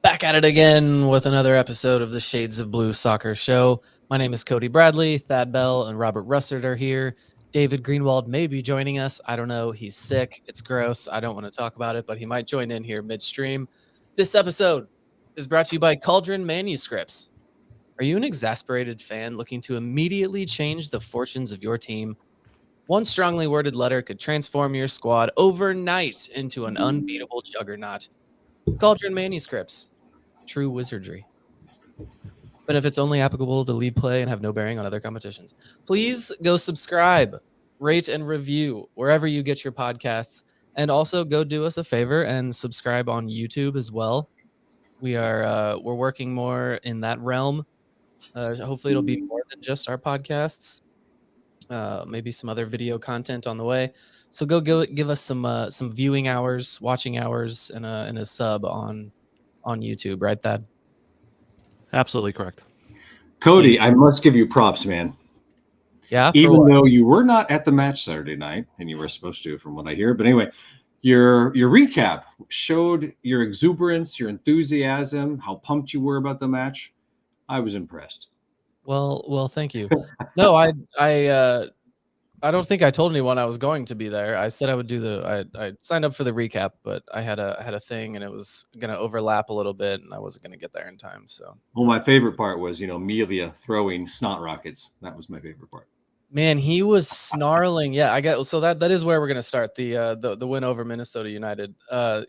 Back at it again with another episode of the Shades of Blue Soccer Show. My name is Cody Bradley. Thad Bell and Robert Russert are here. David Greenwald may be joining us. I don't know. He's sick. It's gross. I don't want to talk about it, but he might join in here midstream. This episode is brought to you by Cauldron Manuscripts. Are you an exasperated fan looking to immediately change the fortunes of your team? One strongly worded letter could transform your squad overnight into an unbeatable juggernaut. Cauldron Manuscripts. True wizardry. Benefits only applicable to league play and have no bearing on other competitions. Please go subscribe, rate, and review wherever you get your podcasts. And also go do us a favor and subscribe on YouTube as well. We're working more in that realm. Hopefully it'll be more than just our podcasts. Maybe some other video content on the way. So go give us some viewing hours, watching hours, and a sub on YouTube, right, Thad? Absolutely correct. Cody, I must give you props, man. Yeah. Even though you were not at the match Saturday night, and you were supposed to, from what I hear. But anyway, your recap showed your exuberance, your enthusiasm, how pumped you were about the match. I was impressed. Well, thank you. No, I don't think I told anyone I was going to be there. I said I would do I signed up for the recap, but I had a thing and it was going to overlap a little bit and I wasn't going to get there in time. So, well, my favorite part was, Melia throwing snot rockets. That was my favorite part. Man, he was snarling. Yeah, so that is where we're going to start the win over Minnesota United.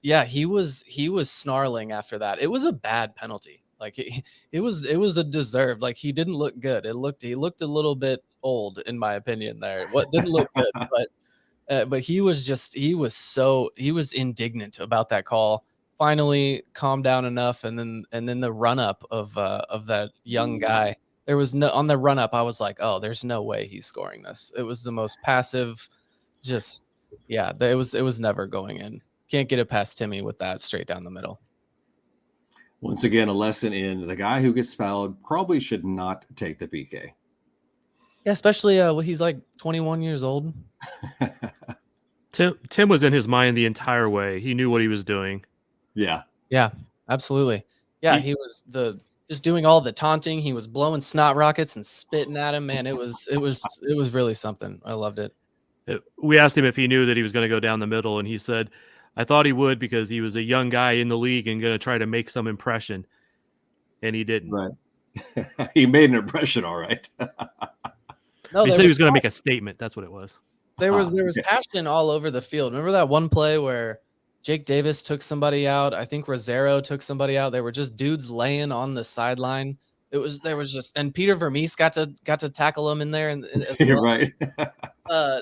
Yeah, he was snarling after that. It was a bad penalty. Like it was a deserved. Like he didn't look good. He looked a little bit old in my opinion there. What didn't look good, but he was indignant about that call. Finally calmed down enough, and then the run up of that young guy. There was no on the run up. I was like, oh, there's no way he's scoring this. It was the most passive. Just yeah, it was never going in. Can't get it past Timmy with that straight down the middle. Once again, a lesson in the guy who gets fouled probably should not take the PK. Yeah, especially when he's like 21 years old. Tim was in his mind the entire way. He knew what he was doing. Yeah, absolutely. Yeah, he was just doing all the taunting. He was blowing snot rockets and spitting at him. Man, it was really something. I loved it. We asked him if he knew that he was going to go down the middle, and he said, I thought he would because he was a young guy in the league and going to try to make some impression, and he didn't. Right. He made an impression, all right. No, he said he was going to make a statement. That's what it was. There was passion all over the field. Remember that one play where Jake Davis took somebody out? I think Rosero took somebody out. They were just dudes laying on the sideline. And Peter Vermes got to tackle him in there. And as well. You're right.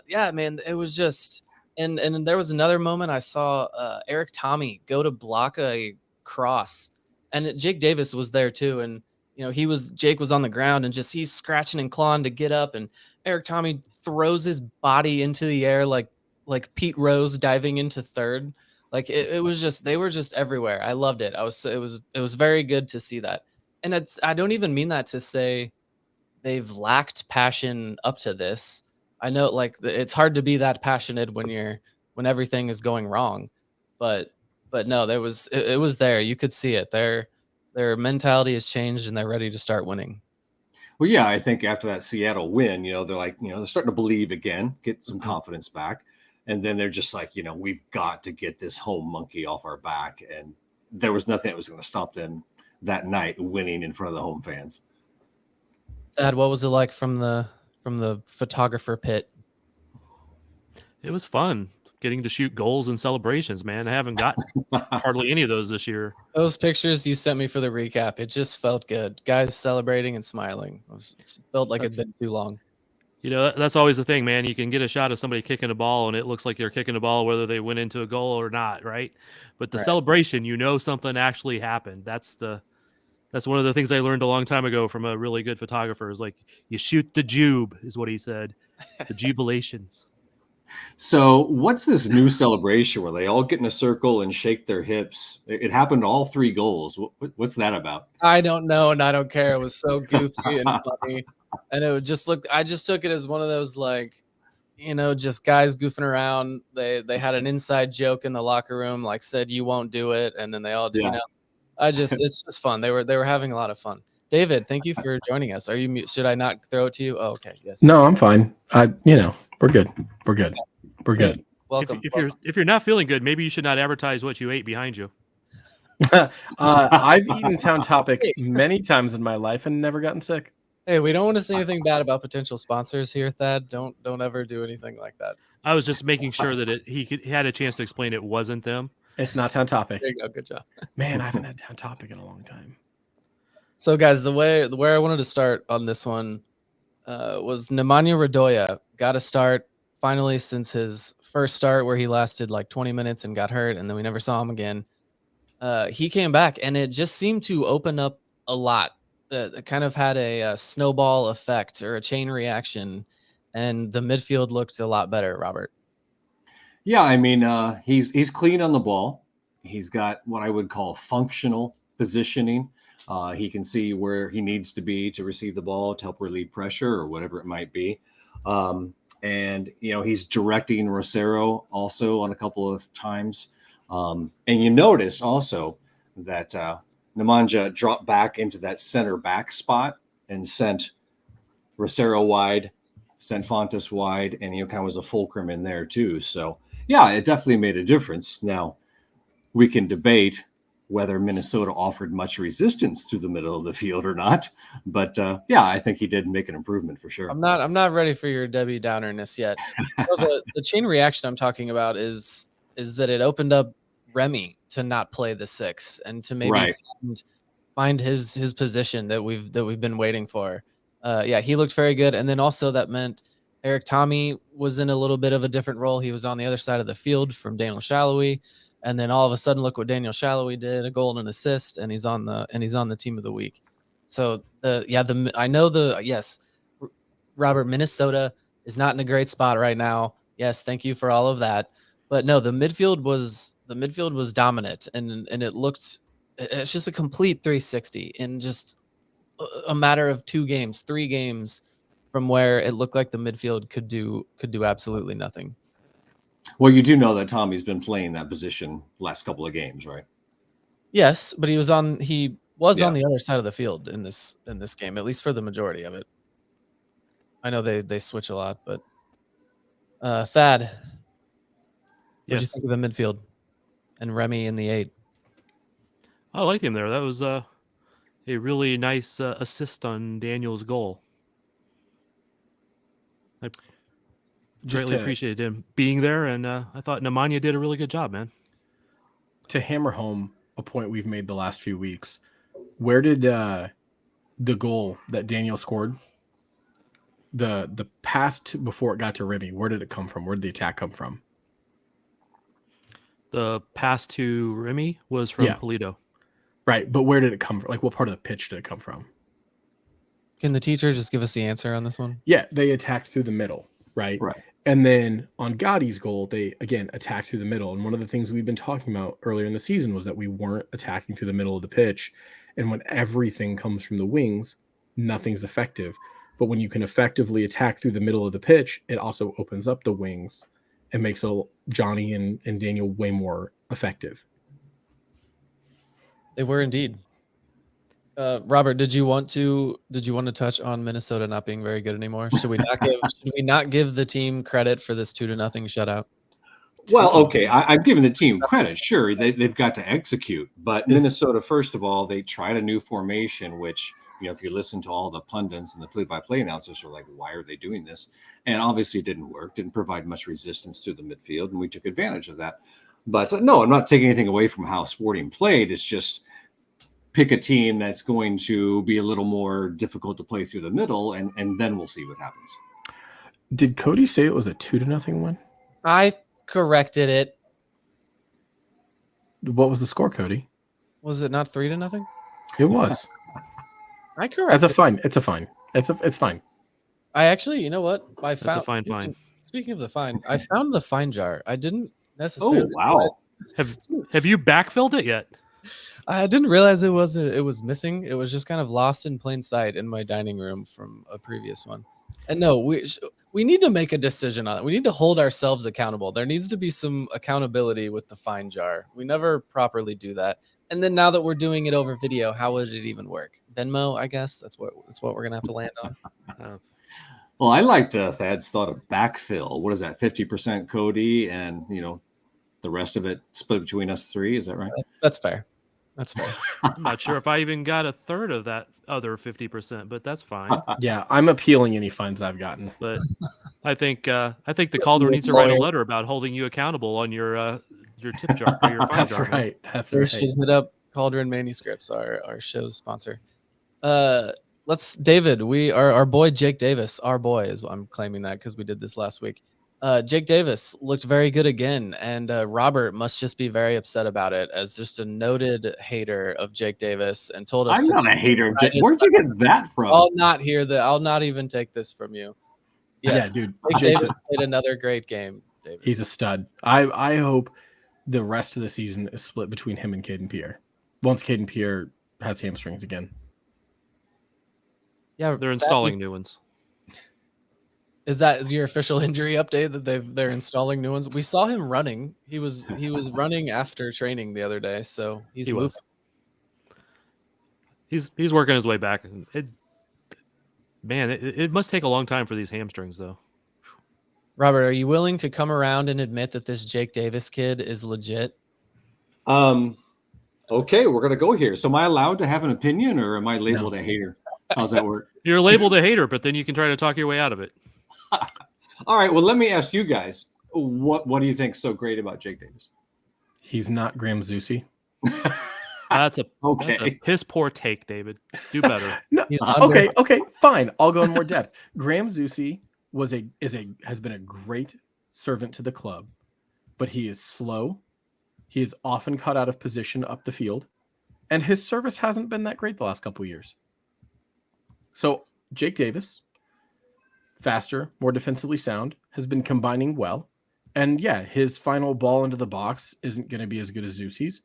Yeah, man, it was just. And there was another moment I saw Eric Tommy go to block a cross, and Jake Davis was there too. And Jake was on the ground and just he's scratching and clawing to get up, and Eric Tommy throws his body into the air like Pete Rose diving into third. Like it was just they were just everywhere. I loved it. It was very good to see that. And I don't even mean that to say they've lacked passion up to this. I know, it's hard to be that passionate when everything is going wrong, but no, it was there. You could see it. Their mentality has changed and they're ready to start winning. Well, yeah, I think after that Seattle win, they're like, they're starting to believe again, get some confidence back, and then they're just like, we've got to get this home monkey off our back, and there was nothing that was going to stop them that night winning in front of the home fans. Dad, what was it like from the photographer pit? It was fun getting to shoot goals and celebrations, man. I haven't gotten hardly any of those this year. Those pictures you sent me for the recap, it just felt good. Guys celebrating and smiling. It felt like it's been too long. That's always the thing, man. You can get a shot of somebody kicking a ball and it looks like you're kicking a ball whether they went into a goal or not, right? But the celebration, something actually happened. That's one of the things I learned a long time ago from a really good photographer is like, you shoot the jube is what he said. The jubilations. So what's this new celebration where they all get in a circle and shake their hips? It happened to all three goals. What's that about? I don't know, and I don't care. It was so goofy and funny. And it just looked, I just took it as one of those, just guys goofing around. They had an inside joke in the locker room, said, you won't do it. And then they all did, It's just fun. They were having a lot of fun. David, thank you for joining us. Should I not throw it to you? Oh, okay. Yes. No, I'm fine. We're good. We're good. We're good. Welcome. If you're not feeling good, maybe you should not advertise what you ate behind you. I've eaten Town Topic many times in my life and never gotten sick. Hey, we don't want to say anything bad about potential sponsors here, Thad. Don't ever do anything like that. I was just making sure that he had a chance to explain it wasn't them. It's not Town Topic. There you go. Good job. Man, I haven't had Town Topic in a long time. So, guys, where I wanted to start on this one was Nemanja Radoja got a start finally since his first start where he lasted like 20 minutes and got hurt, and then we never saw him again. He came back, and it just seemed to open up a lot. It kind of had a snowball effect or a chain reaction, and the midfield looked a lot better, Robert. Yeah, I mean, he's clean on the ball. He's got what I would call functional positioning. He can see where he needs to be to receive the ball, to help relieve pressure or whatever it might be. And, he's directing Rosero also on a couple of times. And you notice also that Nemanja dropped back into that center back spot and sent Rosero wide, sent Fontes wide, and kind of was a fulcrum in there too. So, yeah, it definitely made a difference. Now, we can debate whether Minnesota offered much resistance through the middle of the field or not. But yeah, I think he did make an improvement for sure. I'm not ready for your Debbie Downerness yet. The chain reaction I'm talking about is that it opened up Remy to not play the 6 and to maybe find his position that we've been waiting for. Yeah, he looked very good. And then also that meant Eric Tommy was in a little bit of a different role. He was on the other side of the field from Daniel Shallowy. And then all of a sudden, look what Daniel Shallowy did, a goal and an assist, and he's on the team of the week. So yes, Robert, Minnesota is not in a great spot right now. Yes, thank you for all of that. But no, the midfield was dominant, and it's just a complete 360 in just a matter of 3 games from where it looked like the midfield could do absolutely nothing. Well, you do know that Tommy's been playing that position last couple of games, right? Yes, but he was on the other side of the field in this game, at least for the majority of it. I know they switch a lot, but Thad, what did you think of the midfield and Remy in the 8? I liked him there. That was a really nice assist on Daniel's goal. I greatly appreciated him being there, and I thought Nemanja did a really good job, man. To hammer home a point we've made the last few weeks, where did the goal that Daniel scored, the pass before it got to Remy, where did it come from? Where did the attack come from? The pass to Remy was from Polito. Right, but where did it come from? Like, what part of the pitch did it come from? Can the teacher just give us the answer on this one? Yeah, they attacked through the middle, right? Right. And then on Gotti's goal, they, again, attacked through the middle. And one of the things we've been talking about earlier in the season was that we weren't attacking through the middle of the pitch. And when everything comes from the wings, nothing's effective. But when you can effectively attack through the middle of the pitch, it also opens up the wings and makes Johnny and Daniel way more effective. They were indeed. Robert, did you want to touch on Minnesota not being very good anymore? Should we not give the team credit for this 2-0 shutout? Well, okay, I'm giving the team credit. Sure, they've got to execute, but Minnesota, first of all, they tried a new formation, which, if you listen to all the pundits and the play-by-play announcers, are like, why are they doing this? And obviously, it didn't work. Didn't provide much resistance through the midfield, and we took advantage of that. But no, I'm not taking anything away from how Sporting played. It's just pick a team that's going to be a little more difficult to play through the middle, and then we'll see what happens. Did Cody say it was a 2-0 win? I corrected it. What was the score, Cody? Was it not 3-0? It was. I corrected. It's fine. I actually, you know what? That's a fine. Speaking of the fine, I found the fine jar. I didn't necessarily. Oh wow! Have you backfilled it yet? I didn't realize it was missing. It was just kind of lost in plain sight in my dining room from a previous one. And no, we need to make a decision on it. We need to hold ourselves accountable. There needs to be some accountability with the fine jar. We never properly do that. And then now that we're doing it over video, how would it even work? Venmo, I guess that's what we're gonna have to land on. Well, I liked Thad's thought of backfill. What is that? 50% Cody, and the rest of it split between us three. Is that right? That's fair. That's fair. I'm not sure if I even got a third of that other 50%, but that's fine. Yeah, I'm appealing any fines I've gotten. But I think the Cauldron needs to write a letter about holding you accountable on your tip jar or your fine That's jar. right. That's We right. should hit up Cauldron Manuscripts, our show's sponsor. David, our boy Jake Davis, our boy is I'm claiming that because we did this last week. Jake Davis looked very good again, and Robert must just be very upset about it as just a noted hater of Jake Davis, and told us I'm not a hater of Jake. Where'd you get that from? I'll not even take this from you. Yes, Yeah, dude. Jake Davis played another great game. David. He's a stud. I hope the rest of the season is split between him and Caden Pierre. Once Caden Pierre has hamstrings again. Yeah, They're installing new ones. Is that your official injury update that they're installing new ones? We saw him running. He was running after training the other day, so he's moving. He's working his way back. It must take a long time for these hamstrings, though. Robert, are you willing to come around and admit that this Jake Davis kid is legit? Okay, we're gonna go here. So am I allowed to have an opinion, or am I labeled a hater? How's that work? You're labeled a hater, but then you can try to talk your way out of it. All right. Well, let me ask you guys, what do you think is so great about Jake Davis? He's not Graham Zusi. That's a piss poor take, David. Do better. No, okay, fine. I'll go in more depth. Graham Zusi has been a great servant to the club, but he is slow. He is often caught out of position up the field, and his service hasn't been that great the last couple of years. So Jake Davis, faster, more defensively sound, has been combining well. And yeah, his final ball into the box isn't going to be as good as Zusi's,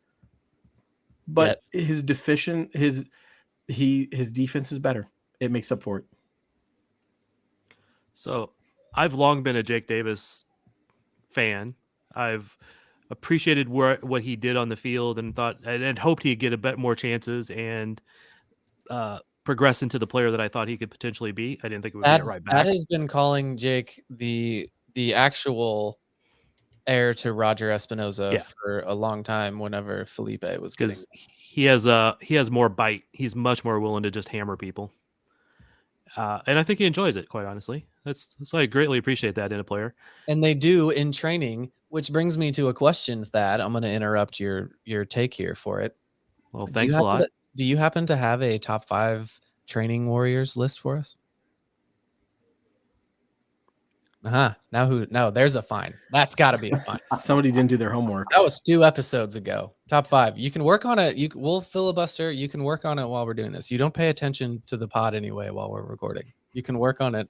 but his defense is better. It makes up for it. So I've long been a Jake Davis fan. I've appreciated what he did on the field and thought and hoped he'd get a bit more chances and progress into the player that I thought he could potentially be. I didn't think it would get right back. That has been calling Jake the actual heir to Roger Espinoza for a long time. Whenever Felipe was, because he has more bite. He's much more willing to just hammer people, and I think he enjoys it. Quite honestly, so I greatly appreciate that in a player. And they do in training, which brings me to a question, Thad. I'm going to interrupt your take here for it. Well, thanks a lot. Do you happen to have a top 5 training warriors list for us? No, there's a fine. That's got to be a fine. Somebody didn't do their homework. That was 2 episodes ago. Top 5. You can work on it. We'll filibuster. You can work on it while we're doing this. You don't pay attention to the pod anyway while we're recording. You can work on it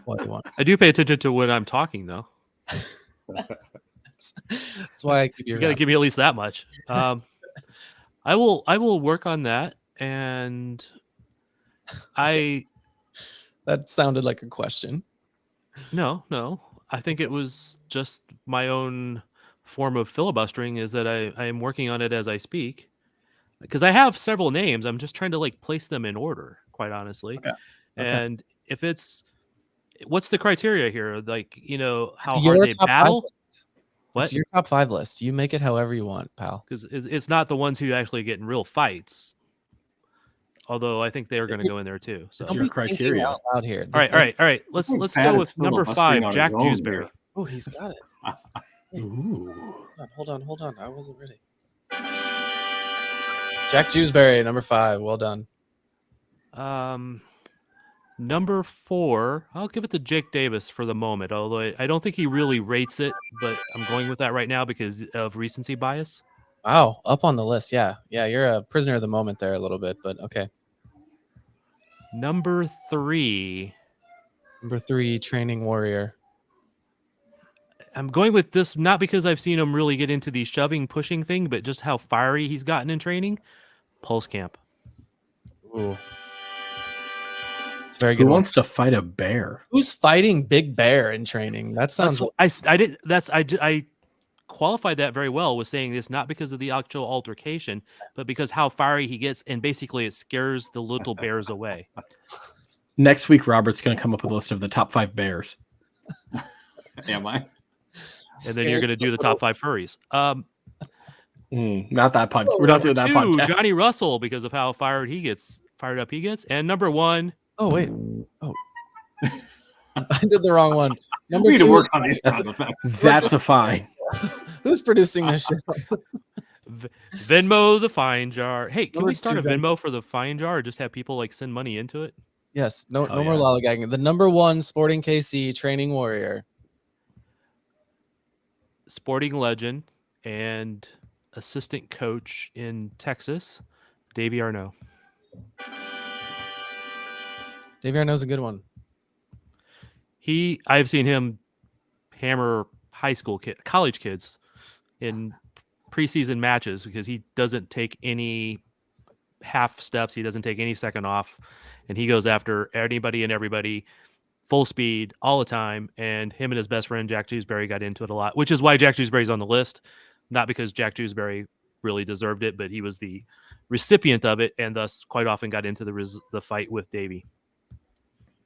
while you want. I do pay attention to when I'm talking, though. That's why I keep you got to give me at least that much. I will work on that, and that sounded like a question. No. I think it was just my own form of filibustering is that I am working on it as I speak, because I have several names. I'm just trying to place them in order, quite honestly. Okay. And if what's the criteria here? How hard they battle? What's your top 5 list? You make it however you want, pal. Because it's not the ones who actually get in real fights. Although I think they're going to go in there too. So your criteria out loud here. All right. Let's go with number 5, Jack Dewsbury. Oh, he's got it. Ooh. Hold on. I wasn't ready. Jack Dewsbury, number 5. Well done. Number 4, I'll give it to Jake Davis for the moment, although I don't think he really rates it, but I'm going with that right now because of recency bias. Wow, up on the list. Yeah, you're a prisoner of the moment there a little bit, but okay. Number 3, training warrior. I'm going with this not because I've seen him really get into the shoving, pushing thing, but just how fiery he's gotten in training. Pulse Camp. Ooh. It's very good. Who wants to fight a bear? Who's fighting Big Bear in training? That sounds. I qualified that very well with saying this not because of the actual altercation, but because how fiery he gets, and basically it scares the little bears away. Next week, Robert's going to come up with a list of the top 5 bears. Am I? And then you're going to do the top 5 furries. Not that podcast. We're not doing that 2, podcast. Johnny Russell, because of how fired up he gets. And number 1. Oh wait. Oh, I did the wrong one. Number We need 2. to work on these sound effects. That's a fine. Who's producing this show? Venmo the fine jar. Hey, can Number we start 2 a Venmo for the fine jar, or just have people like send money into it? Yes. No Hell more yeah. lollygagging. The number 1 Sporting KC training warrior. Sporting legend and assistant coach in Texas, Davey Arnaud. Davey Arnaud's a good one. I've seen him hammer college kids in preseason matches because he doesn't take any half steps. He doesn't take any second off, and he goes after anybody and everybody full speed all the time. And him and his best friend, Jack Dewsbury, got into it a lot, which is why Jack Dewsbury's on the list. Not because Jack Dewsbury really deserved it, but he was the recipient of it, and thus quite often got into the fight with Davey.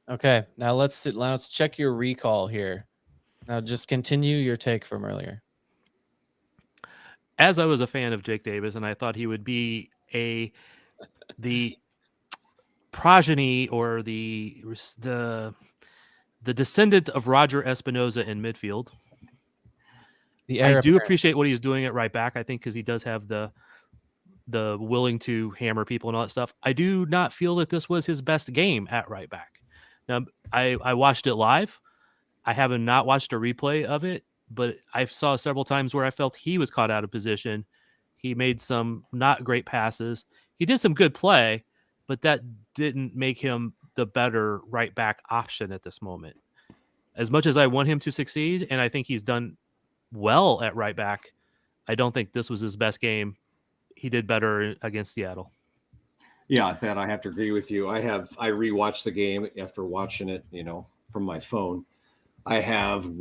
Okay, now let's check your recall here. Now just continue your take from earlier. As I was a fan of Jake Davis, and I thought he would be the progeny or the descendant of Roger Espinoza in midfield. I do appreciate what he's doing at right back, I think, because he does have the willing to hammer people and all that stuff. I do not feel that this was his best game at right back. Now, I watched it live. I haven't not watched a replay of it, but I saw several times where I felt he was caught out of position. He made some not great passes. He did some good play, but that didn't make him the better right back option at this moment. As much as I want him to succeed, and I think he's done well at right back, I don't think this was his best game. He did better against Seattle. Yeah, Thad, I have to agree with you. I rewatched the game after watching it, from my phone. I have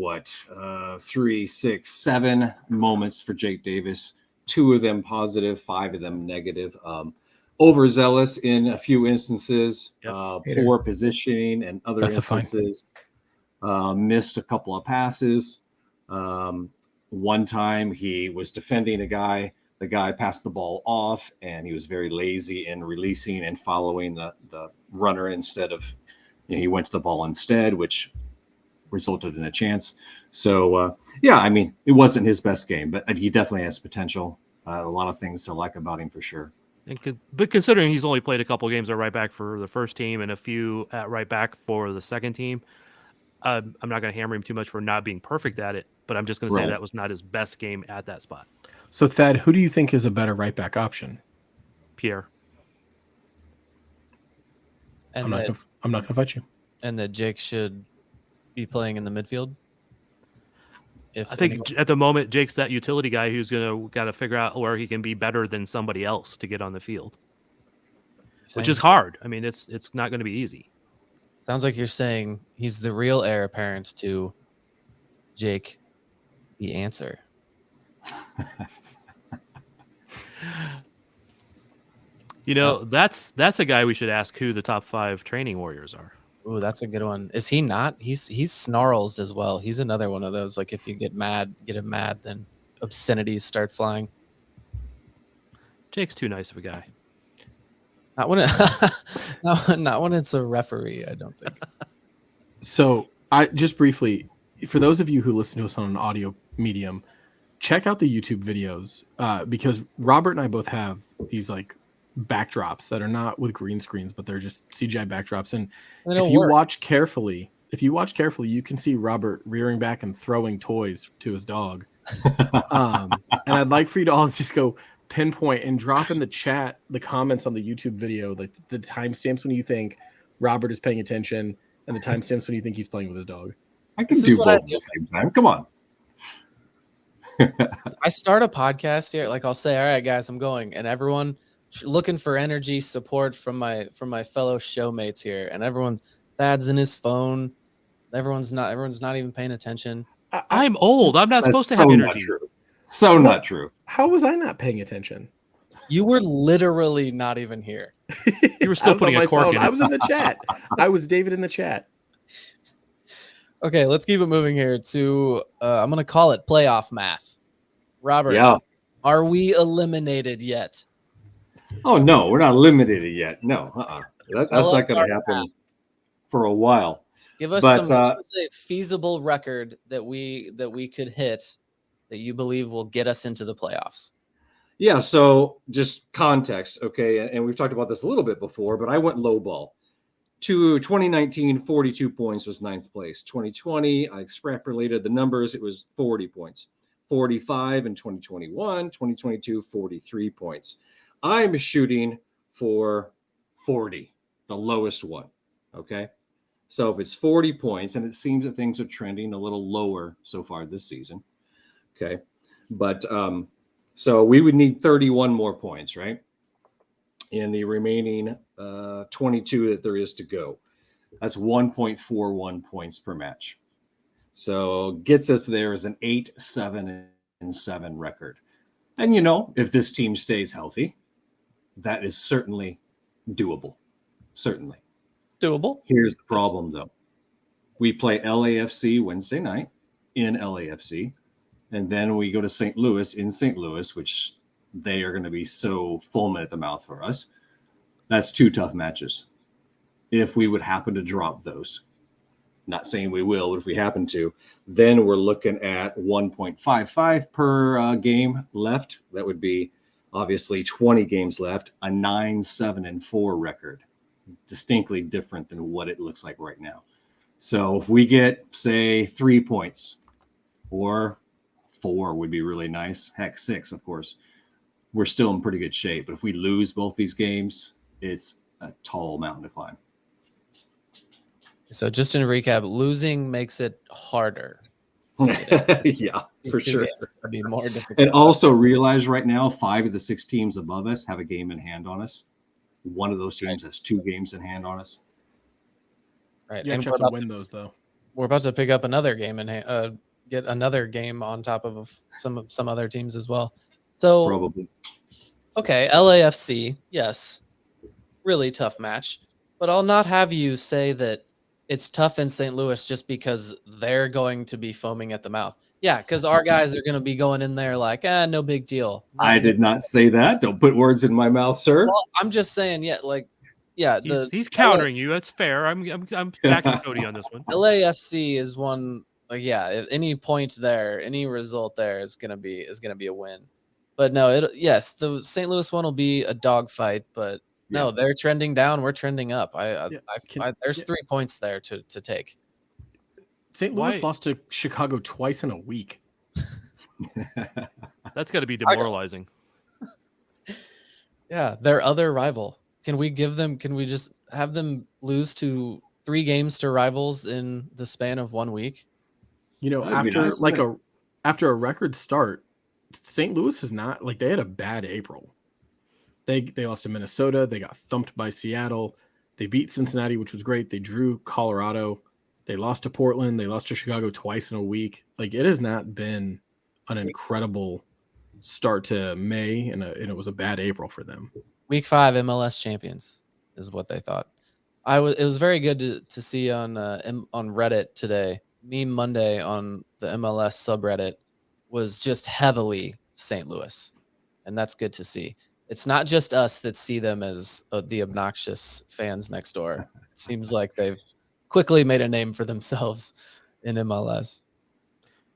3, 6, 7 moments for Jake Davis. 2 of them positive, 5 of them negative. Overzealous in a few instances, poor positioning and other instances. Missed a couple of passes. One time he was defending a guy. The guy passed the ball off, and he was very lazy in releasing and following the runner instead of, he went to the ball instead, which resulted in a chance. So, it wasn't his best game, but he definitely has potential. A lot of things to like about him for sure. But considering he's only played a couple games at right back for the first team and a few at right back for the second team, I'm not going to hammer him too much for not being perfect at it, but I'm just going to say that was not his best game at that spot. So, Thad, who do you think is a better right back option? Pierre. And I'm not going to fight you. And that Jake should be playing in the midfield? I think at the moment, Jake's that utility guy who's got to figure out where he can be better than somebody else to get on the field, which is hard. I mean, it's not going to be easy. Sounds like you're saying he's the real heir apparent to Jake, the answer. That's a guy we should ask who the top 5 training warriors are. Ooh, that's a good one. Is he not? He snarls as well. He's another one of those. Like if you get him mad, then obscenities start flying. Jake's too nice of a guy. Not when not when it's a referee, I don't think. So I just briefly, for those of you who listen to us on an audio medium, check out the YouTube videos because Robert and I both have these like backdrops that are not with green screens, but they're just CGI backdrops. And if you watch carefully, you can see Robert rearing back and throwing toys to his dog. And I'd like for you to all just go pinpoint and drop in the chat the comments on the YouTube video, like the timestamps when you think Robert is paying attention and the timestamps when you think he's playing with his dog. I can do both at the same time. Come on. I start a podcast here, like I'll say, all right, guys, I'm going, and everyone looking for energy, support from my fellow showmates here, and everyone's Thad's in his phone. Everyone's not even paying attention. I'm old. I'm not supposed to have energy. So not true. How was I not paying attention? You were literally not even here. You were still putting a cork in it. I was in the chat. I was David in the chat. Okay, let's keep it moving here to I'm going to call it playoff math. Robert, are we eliminated yet? Oh, no, we're not eliminated yet. No, that's not going to happen for a while. Give us a feasible record that we could hit that you believe will get us into the playoffs. Yeah, so just context, okay, and we've talked about this a little bit before, but I went low ball. 2019, 42 points was 9th place. 2020, I extrapolated the numbers. It was 40 points. 45 in 2021, 2022, 43 points. I'm shooting for 40, the lowest one, okay? So if it's 40 points, and it seems that things are trending a little lower so far this season, okay? But so we would need 31 more points, right? In the remaining 22 that there is to go. That's 1.41 points per match. So gets us there as an 8-7-7 record. And, you know, if this team stays healthy, that is certainly doable. Certainly. Doable. Here's the problem, though. We play LAFC Wednesday night in LAFC. And then we go to St. Louis in St. Louis, which they are going to be so foaming at the mouth for us. That's 2 tough matches. If we would happen to drop those, not saying we will, but if we happen to, then we're looking at 1.55 per game left. That would be obviously 20 games left, a 9-7-4 record, distinctly different than what it looks like right now. So if we get, say, 3 points, or 4 would be really nice. Heck, 6, of course. We're still in pretty good shape. But if we lose both these games, it's a tall mountain to climb. So just in recap, losing makes it harder. Yeah, for sure. It'd be more difficult. And also realize right now, 5 of the 6 teams above us have a game in hand on us. One of those teams has 2 games in hand on us. Right. You and have to win those, though. We're about to pick up another game and get another game on top of some other teams as well. So probably. Okay, LAFC, yes, really tough match. But I'll not have you say that it's tough in St. Louis just because they're going to be foaming at the mouth. Yeah, because our guys are going to be going in there like, no big deal. I did not say that. Don't put words in my mouth, sir. Well, I'm just saying, he's countering you. That's fair. I'm backing Cody on this one. LAFC is one. If any point there, any result there is gonna be a win. But no, the St. Louis one will be a dogfight. But no, they're trending down. We're trending up. There's 3 points there to take. St. Louis lost to Chicago twice in a week. That's got to be demoralizing. Yeah, their other rival. Can we just have them lose to 3 games to rivals in the span of 1 week? You know, after a record start, St. Louis is not like they had a bad April. They lost to Minnesota. They got thumped by Seattle. They beat Cincinnati, which was great. They drew Colorado. They lost to Portland. They lost to Chicago twice in a week. Like, it has not been an incredible start to May, and it was a bad April for them. Week 5 MLS champions is what they thought. It was very good to see on Reddit today. Meme Monday on the MLS subreddit was just heavily St. Louis, and that's good to see. It's not just us that see them as the obnoxious fans next door. It seems like they've quickly made a name for themselves in MLS.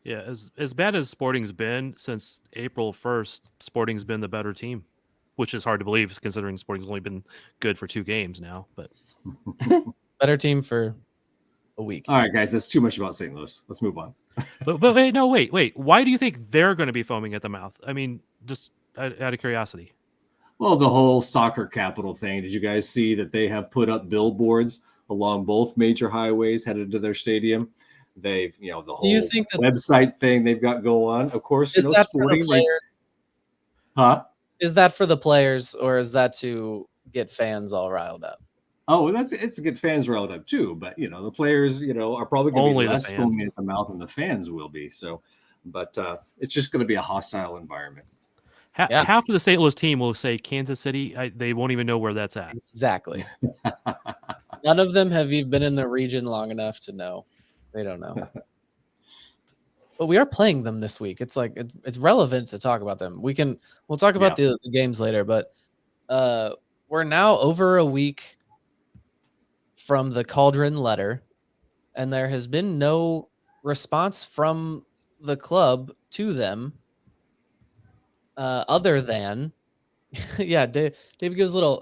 Yeah, as bad as Sporting's been since April 1st, Sporting's been the better team, which is hard to believe considering Sporting's only been good for 2 games now. But better team for a week. All right, guys, that's too much about St. Louis. Let's move on. but wait. Why do you think they're going to be foaming at the mouth? I mean, just out of curiosity. Well, the whole soccer capital thing. Did you guys see that they have put up billboards along both major highways headed to their stadium? They've, the whole website thing they've got going on. Of course, is that for the players? Huh? Is that for the players, or is that to get fans all riled up? Oh, it's a good fans roundup too, but the players, are probably going to Only be the less fans. foamy at the mouth than the fans will be. So, but it's just going to be a hostile environment. Yeah. Half of the St. Louis team will say Kansas City. They won't even know where that's at. Exactly. None of them have even been in the region long enough to know. They don't know. But we are playing them this week. It's like it's relevant to talk about them. We'll talk about the games later, but we're now over a week from the Cauldron letter, and there has been no response from the club to them other than David gives a little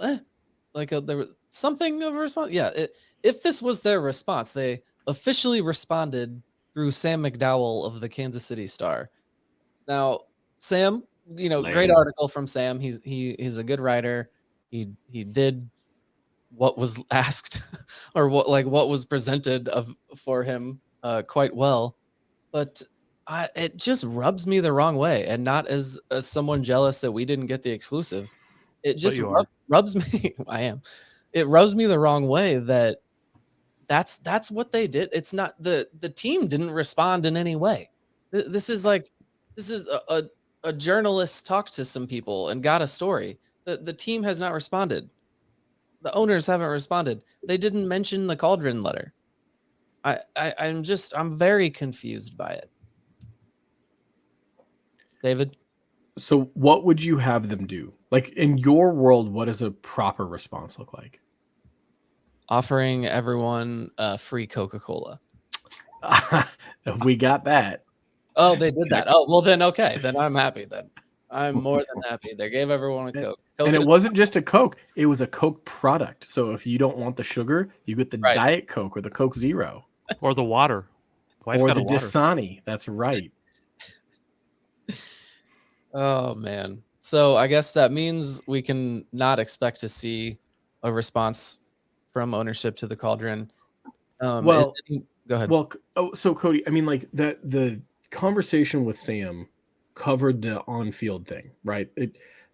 there was something of a response. If this was their response, they officially responded through Sam McDowell of the Kansas City Star. Now, Sam, great article from Sam. He's a good writer. He did what was asked or what was presented for him quite well, but it just rubs me the wrong way, and not as someone jealous that we didn't get the exclusive. It just rubs me. I am. It rubs me the wrong way that that's what they did. It's not the team didn't respond in any way. This is a journalist talked to some people and got a story. The team has not responded. The owners haven't responded. They didn't mention the Cauldron letter. I'm very confused by it. David? So what would you have them do? Like, in your world, what does a proper response look like? Offering everyone free Coca-Cola. We got that. Oh, they did that. Oh, well then, okay. Then I'm happy then. I'm more than happy. They gave everyone a Coke. And it wasn't just a Coke. It was a Coke product. So if you don't want the sugar, you get the Diet Coke or the Coke Zero. Or the water. Or the Dasani. That's right. Oh, man. So I guess that means we can not expect to see a response from ownership to the Cauldron. Go ahead. Well, so Cody, I mean, like the conversation with Sam covered the on-field thing, right?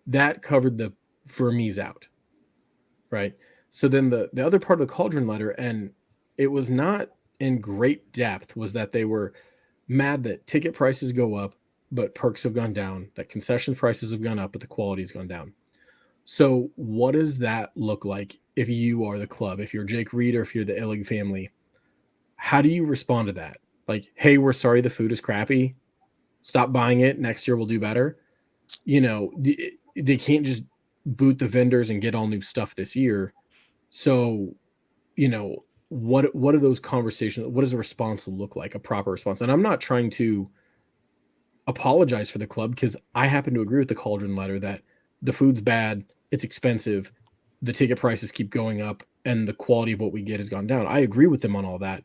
That covered the Vermes Out, right? So then the other part of the Cauldron letter, and it was not in great depth, was that they were mad that ticket prices go up, but perks have gone down, that concession prices have gone up, but the quality has gone down. So what does that look like if you are the club, if you're Jake Reed or if you're the Illig family? How do you respond to that? Like, hey, we're sorry the food is crappy. Stop buying it. Next year we'll do better. They can't just boot the vendors and get all new stuff this year. So, what are those conversations? What does a response look like, a proper response? And I'm not trying to apologize for the club, because I happen to agree with the Cauldron letter that the food's bad, it's expensive, the ticket prices keep going up, and the quality of what we get has gone down. I agree with them on all that.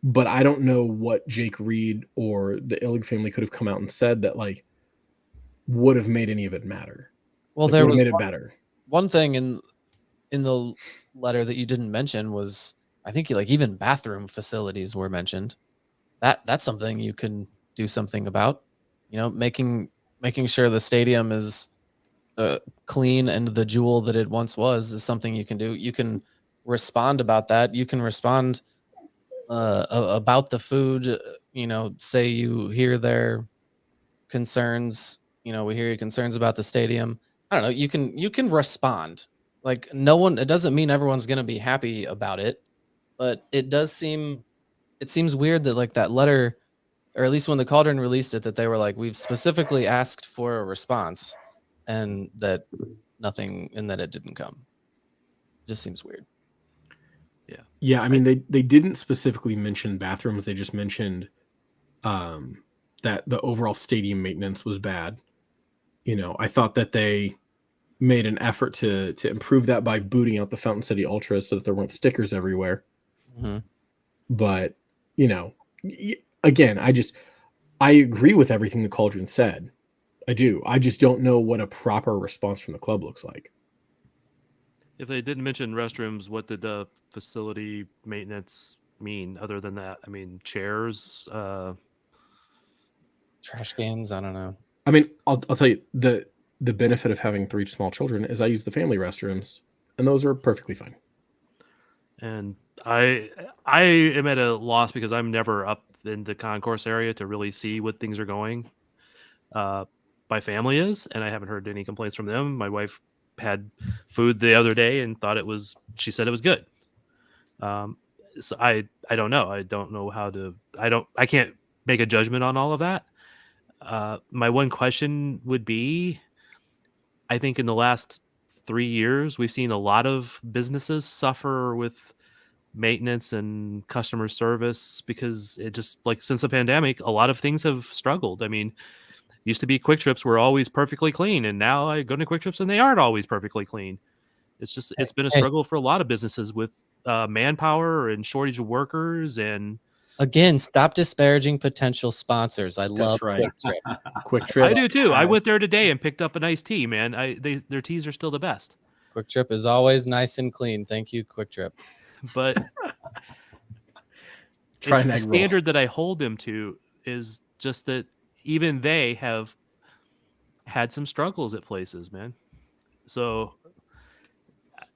But I don't know what Jake Reed or the Illig family could have come out and said that would have made any of it matter. Well, there was made it better. One thing in the letter that you didn't mention was, I think, even bathroom facilities were mentioned. That's something you can do something about. Making sure the stadium is clean and the jewel that it once was is something you can do. You can respond about that. You can respond about the food. Say you hear their concerns. We hear your concerns about the stadium. I don't know. You can respond. Like, it doesn't mean everyone's going to be happy about it, but it seems weird that that letter, or at least when the Cauldron released it, that they were like, we've specifically asked for a response, and that nothing, and that it didn't come. It just seems weird. Yeah. I mean, they didn't specifically mention bathrooms. They just mentioned that the overall stadium maintenance was bad. I thought that they made an effort to improve that by booting out the Fountain City Ultras so that there weren't stickers everywhere. Mm-hmm. But, again, I agree with everything the Cauldron said. I do. I just don't know what a proper response from the club looks like. If they didn't mention restrooms, what did the facility maintenance mean other than that? I mean, chairs, trash cans. I don't know. I mean, I'll tell you, the benefit of having 3 small children is I use the family restrooms, and those are perfectly fine. And I am at a loss because I'm never up in the concourse area to really see what things are going. My family is, and I haven't heard any complaints from them. My wife had food the other day and she said it was good. So I don't know. I don't know how to. I can't make a judgment on all of that. My one question would be, I think in the last 3 years, we've seen a lot of businesses suffer with maintenance and customer service because it just, like, since the pandemic, a lot of things have struggled. I mean, used to be Quick Trips were always perfectly clean, and now I go to Quick Trips and they aren't always perfectly clean. It's been a struggle for a lot of businesses with manpower and shortage of workers. And Again, stop disparaging potential sponsors. I love right. Quick Trip. Quick Trip. I do too. I went there today and picked up a nice tea, man. Their teas are still the best. Quick Trip is always nice and clean. Thank you, Quick Trip. But it's the standard that I hold them to is just that even they have had some struggles at places, man. So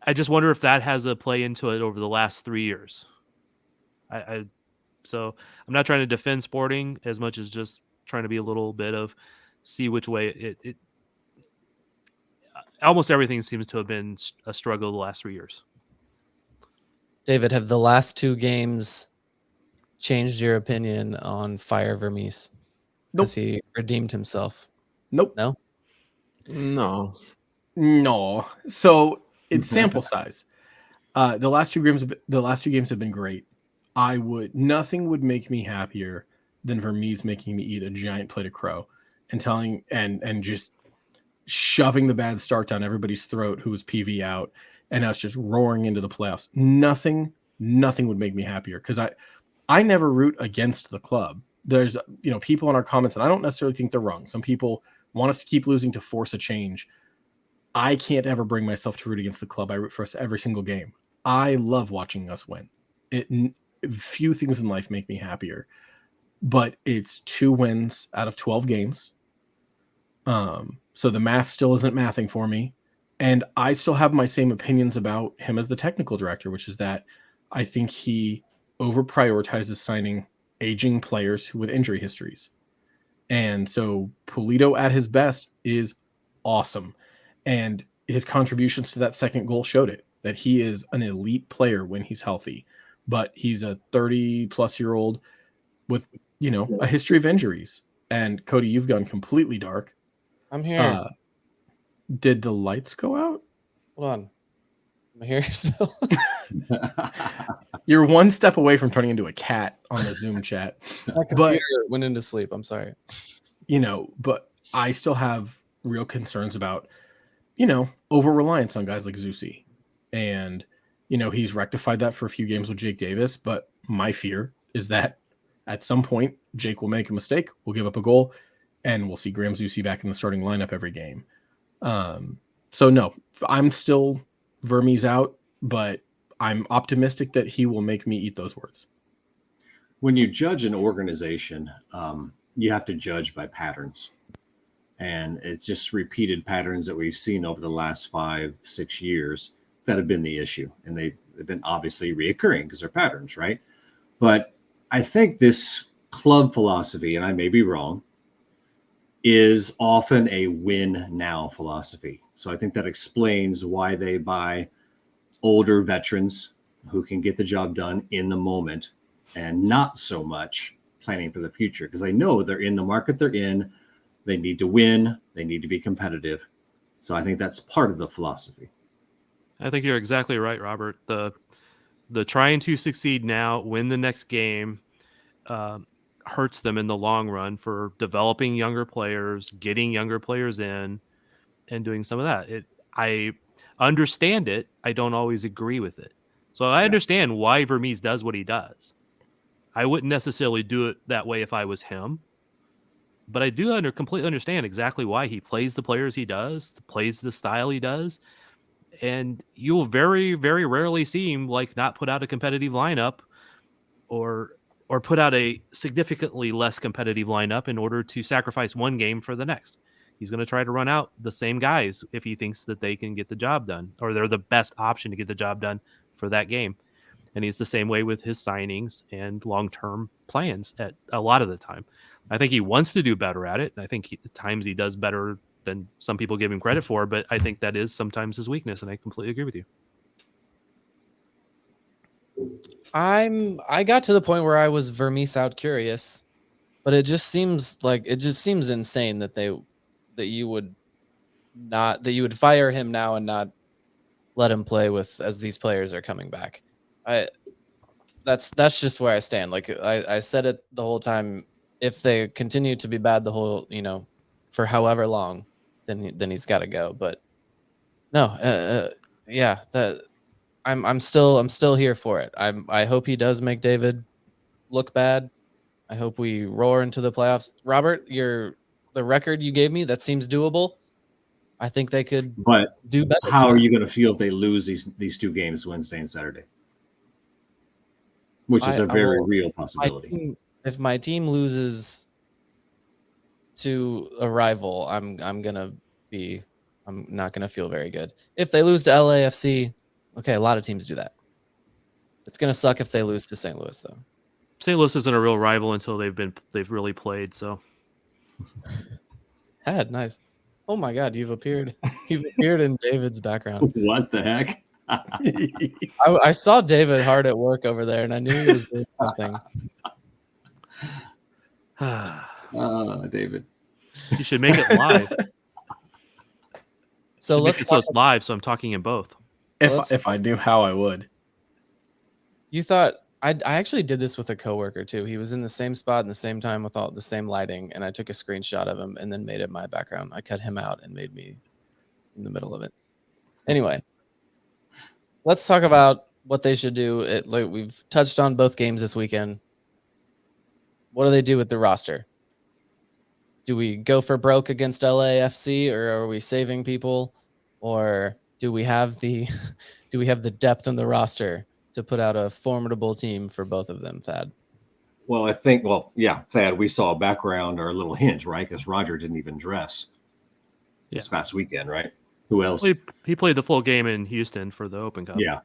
I just wonder if that has a play into it over the last 3 years. So I'm not trying to defend Sporting as much as just trying to be a little bit of see which way it almost everything seems to have been a struggle the last 3 years. David, have the last 2 games changed your opinion on Fire Vermes? Nope. Has he redeemed himself? Nope. No? No. So it's sample size. The last two games have been great. Nothing would make me happier than Vermes making me eat a giant plate of crow and just shoving the bad start down everybody's throat who was PV out and us just roaring into the playoffs. Nothing would make me happier because I never root against the club. There's people in our comments, and I don't necessarily think they're wrong. Some people want us to keep losing to force a change. I can't ever bring myself to root against the club. I root for us every single game. I love watching us win. Few things in life make me happier, but it's 2 wins out of 12 games. So the math still isn't mathing for me. And I still have my same opinions about him as the technical director, which is that I think he over prioritizes signing aging players with injury histories. And so Pulido at his best is awesome. And his contributions to that second goal showed it, that he is an elite player when he's healthy. But he's a 30-plus-year-old with, a history of injuries. And Cody, you've gone completely dark. I'm here. Did the lights go out? Hold on. I'm here still. You're one step away from turning into a cat on the Zoom chat. My computer went into sleep. I'm sorry. But I still have real concerns about, over-reliance on guys like Zusi. And, he's rectified that for a few games with Jake Davis. But my fear is that at some point, Jake will make a mistake, will give up a goal, and we'll see Graham Zusi back in the starting lineup every game. So no, I'm still Vermes out, but I'm optimistic that he will make me eat those words. When you judge an organization, you have to judge by patterns. And it's just repeated patterns that we've seen over the last 5-6 years that have been the issue. And they've been obviously reoccurring because they're patterns, right? But I think this club philosophy, and I may be wrong, is often a win now philosophy. So I think that explains why they buy older veterans who can get the job done in the moment and not so much planning for the future, because they know they're in the market they're in. They need to win. They need to be competitive. So I think that's part of the philosophy. I think you're exactly right, Robert. The trying to succeed now, win the next game, hurts them in the long run for developing younger players, getting younger players in, and doing some of that. I understand it. I don't always agree with it. So I understand why Vermes does what he does. I wouldn't necessarily do it that way if I was him, but I do completely understand exactly why he plays the players he does, plays the style he does, and you'll very, very rarely see him not put out a competitive lineup or put out a significantly less competitive lineup in order to sacrifice one game for the next. He's going to try to run out the same guys if he thinks that they can get the job done or they're the best option to get the job done for that game. And he's the same way with his signings and long-term plans at a lot of the time. I think he wants to do better at it. And I think at times he does better than some people give him credit for, but I think that is sometimes his weakness. And I completely agree with you. I got to the point where I was Vermes Out curious, but it just seems insane that you would fire him now and not let him play with as these players are coming back. That's just where I stand. Like I said it the whole time. If they continue to be bad the whole, for however long, then he's got to go. But no, yeah, that I'm still here for it. I hope he does make David look bad. I hope we roar into the playoffs. Robert, the record you gave me, that seems doable. I think they could do better. How are you going to feel if they lose these 2 games, Wednesday and Saturday? Which is a very real possibility. If my team loses to a rival, I'm not gonna feel very good. If they lose to LAFC, okay, a lot of teams do that. It's gonna suck if they lose to St. Louis, though. St. Louis isn't a real rival until they've really played. So, Nice. Oh my God, you've appeared in David's background. What the heck? I saw David hard at work over there, and I knew he was doing something. David, you should make it live. So let's so it's live. So I'm talking in both. If I knew how, I would. You thought I actually did this with a coworker too. He was in the same spot in the same time with all the same lighting, and I took a screenshot of him and then made it my background. I cut him out and made me in the middle of it. Anyway, let's talk about what they should do. We've touched on both games this weekend. What do they do with the roster? Do we go for broke against LAFC, or are we saving people, or do we have the depth in the roster to put out a formidable team for both of them, Thad? Well, I think, Thad, we saw a background or a little hint, right? Because Roger didn't even dress this past weekend, right? Who else? He played the full game in Houston for the Open Cup. Yeah.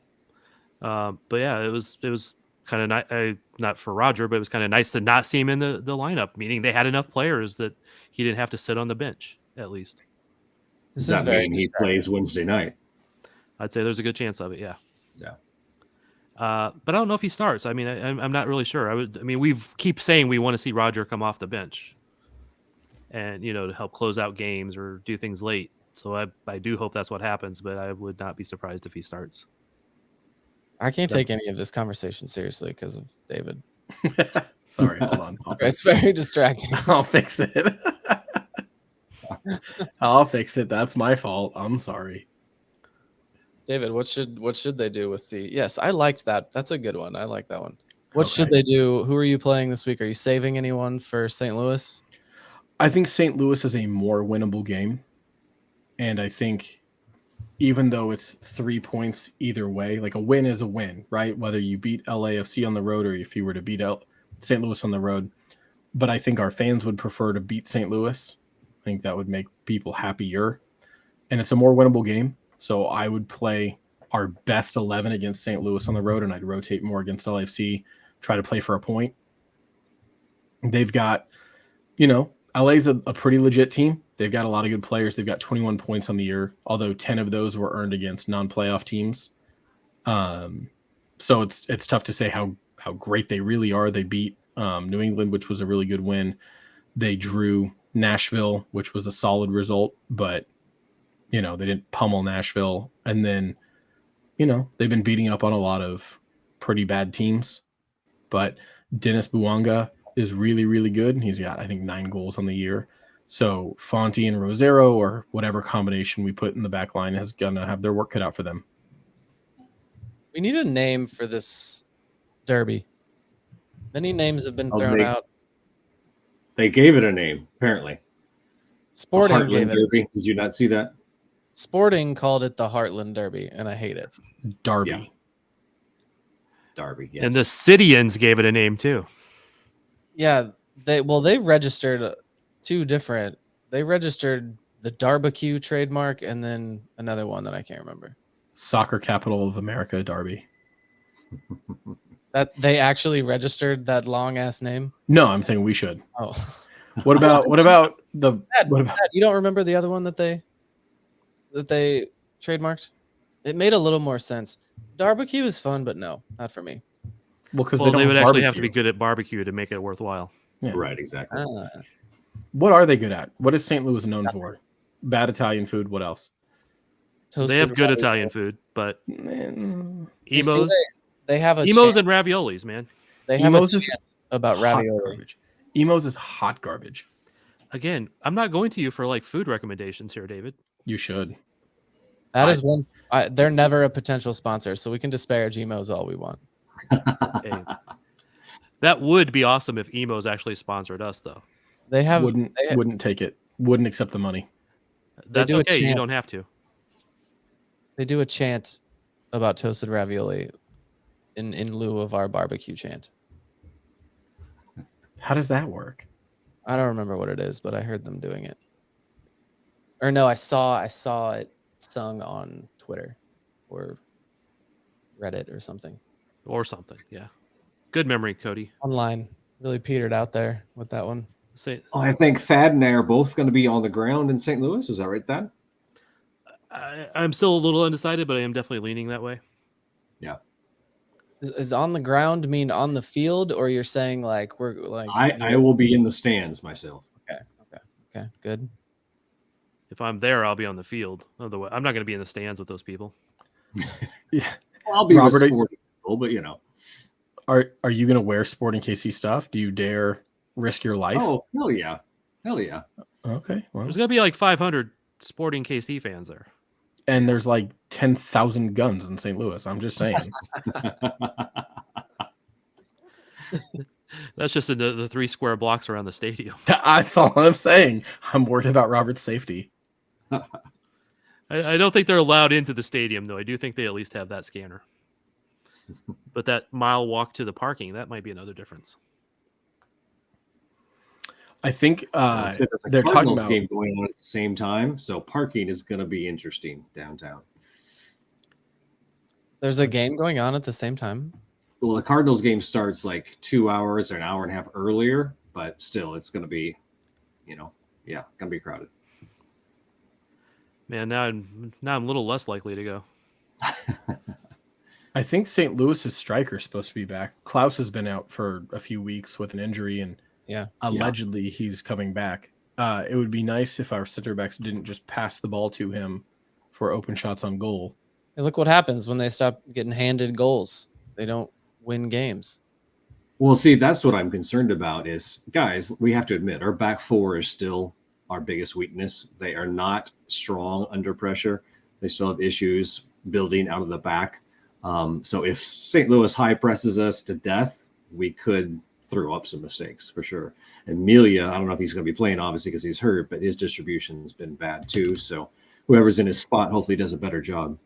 But yeah, it was kind of not for Roger, but it was kind of nice to not see him in the lineup, meaning they had enough players that he didn't have to sit on the bench, at least. Does that mean he plays Wednesday night? I'd say there's a good chance of it, yeah. Yeah. But I don't know if he starts. I mean, I'm not really sure. We keep saying we want to see Roger come off the bench and, to help close out games or do things late. So I do hope that's what happens, but I would not be surprised if he starts. I can't take any of this conversation seriously because of David. Sorry, hold on. It's very distracting. I'll fix it. I'll fix it. That's my fault. I'm sorry. David, what should they do with the? Yes, I liked that. That's a good one. I like that one. What should they do? Who are you playing this week? Are you saving anyone for St. Louis? I think St. Louis is a more winnable game. And I think even though it's 3 points either way, like a win is a win, right? Whether you beat LAFC on the road or if you were to beat St. Louis on the road. But I think our fans would prefer to beat St. Louis. I think that would make people happier. And it's a more winnable game. So I would play our best 11 against St. Louis on the road, and I'd rotate more against LAFC, try to play for a point. They've got, LA's a pretty legit team. They've got a lot of good players. They've got 21 points on the year, although 10 of those were earned against non-playoff teams. So it's tough to say how great they really are. They beat New England, which was a really good win. They drew Nashville, which was a solid result, but they didn't pummel Nashville. And then, they've been beating up on a lot of pretty bad teams. But Dennis Bouanga is really, really good. He's got, I think, 9 goals on the year. So Fonte and Rosero, or whatever combination we put in the back line, is going to have their work cut out for them. We need a name for this derby. Many names have been thrown out. They gave it a name, apparently. Sporting gave it. Derby. Did you not see that? Sporting called it the Heartland Derby, and I hate it. Derby. Yeah. Derby, yes. And the Cityans gave it a name too. Yeah, they registered 2 different. They registered the Darbecue trademark and then another one that I can't remember. Soccer capital of America, Derby. That they actually registered that long ass name. No, I'm saying we should. Oh, What about the? Dad, What about? Dad, you don't remember the other one that they trademarked? It made a little more sense. Barbecue is fun, but no, not for me. Well, because Well, they would actually have to be barbecue. good at barbecue to make it worthwhile. Yeah. Right, exactly. What are they good at? What is St. Louis known for? Bad Italian food. What else? They have good Italian food, but Man. emos, they have a emos chant. and raviolis, man. They have a Emos is chant about hot ravioli. garbage. Emos is hot garbage. Again, I'm not going to you for like food recommendations here, David. You should. That is one. They're never a potential sponsor, so we can disparage emos all we want. Hey, that would be awesome if emos actually sponsored us, though. They have wouldn't take it. Wouldn't accept the money. That's do a okay. You chant. don't have to. They do a chant about toasted ravioli in lieu of our barbecue chant. How does that work? I don't remember what it is, but I heard them doing it. Or no, I saw it sung on Twitter or Reddit or something. Or something, yeah. Good memory, Cody. Online. Really petered out there with that one. I think Thad and I are both going to be on the ground in St. Louis. Is that right, Thad? I'm still a little undecided, but I am definitely leaning that way. Yeah. Is on the ground mean on the field, or you're saying like we're like I will be in the stands myself. Okay, good. If I'm there, I'll be on the field. Otherwise, I'm not going to be in the stands with those people. Yeah. Well, I'll be Robert, with sporting people, but you know. Are you going to wear Sporting KC stuff? Do you dare risk your life? Oh, hell yeah. Hell yeah. Okay. Well, There's going to be like 500 Sporting KC fans there. and there's like 10,000 guns in St. Louis. I'm just saying. That's just in the 3 square blocks around the stadium. That's all I'm saying. I'm worried about Robert's safety. I don't think they're allowed into the stadium, though. I do think they at least have that scanner. But that mile walk to the parking, that might be another difference. I think There's a they're talking Cardinals about game going on at the same time, so parking is going to be interesting downtown. There's a game going on at the same time. Well, the Cardinals game starts like 2 hours or an hour and a half earlier, but still, it's going to be, going to be crowded. Man, now I'm a little less likely to go. I think St. Louis's striker is supposed to be back. Klaus has been out for a few weeks with an injury, and allegedly he's coming back. It would be nice if our center backs didn't just pass the ball to him for open shots on goal. Hey, look what happens when they stop getting handed goals. They don't win games. Well, see, that's what I'm concerned about is, guys, we have to admit, our back four is still our biggest weakness. They are not strong under pressure. They still have issues building out of the back. So if St. Louis high presses us to death, we could throw up some mistakes for sure. And Melia, I don't know if he's going to be playing, obviously, because he's hurt, but his distribution has been bad too. So whoever's in his spot hopefully does a better job.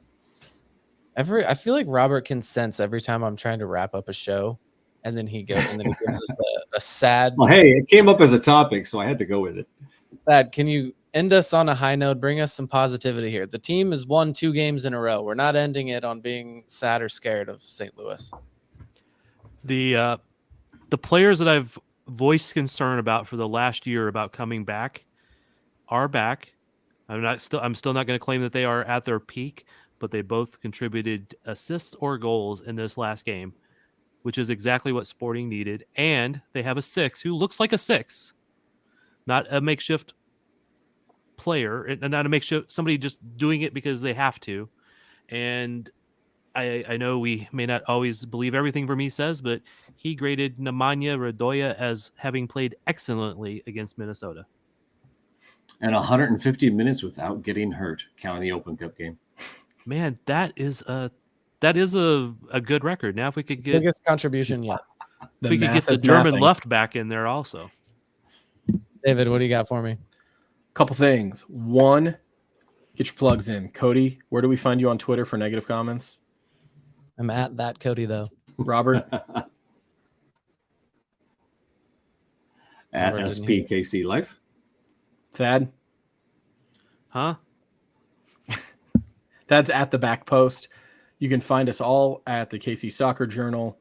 I feel like Robert can sense every time I'm trying to wrap up a show, and then he gives us a sad. Well, hey, it came up as a topic, so I had to go with it. Thad, can you end us on a high note? Bring us some positivity here. The team has won 2 games in a row. We're not ending it on being sad or scared of St. Louis. The players that I've voiced concern about for the last year about coming back are back. I'm still not going to claim that they are at their peak, but they both contributed assists or goals in this last game, which is exactly what Sporting needed. And they have a 6 who looks like a 6, not a makeshift player, and not a makeshift somebody just doing it because they have to. And I know we may not always believe everything Vermes says, but he graded Nemanja Radoja as having played excellently against Minnesota. And 150 minutes without getting hurt, counting the Open Cup game. Man, that is a good record. Now, if we could get biggest contribution yet, if we could get the German left back in there also. David, what do you got for me? Couple things. One, get your plugs in. Cody, where do we find you on Twitter for negative comments? I'm at that Cody though. Robert, at SPKC Life. Thad, Huh? Thad's at the back post. You can find us all at the KC Soccer Journal.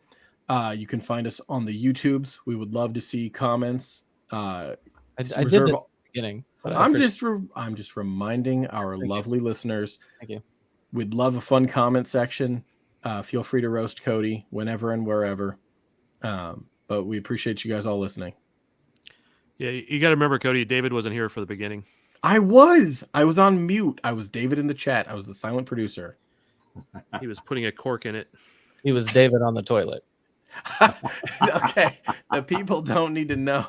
You can find us on the YouTubes. We would love to see comments. I did this at the beginning, but I'm just reminding our lovely listeners. Thank you. We'd love a fun comment section. Feel free to roast Cody whenever and wherever. But we appreciate you guys all listening. Yeah, you got to remember, Cody, David wasn't here for the beginning. I was on mute. I was David in the chat. I was the silent producer. He was putting a cork in it. He was David on the toilet. Okay. The people don't need to know.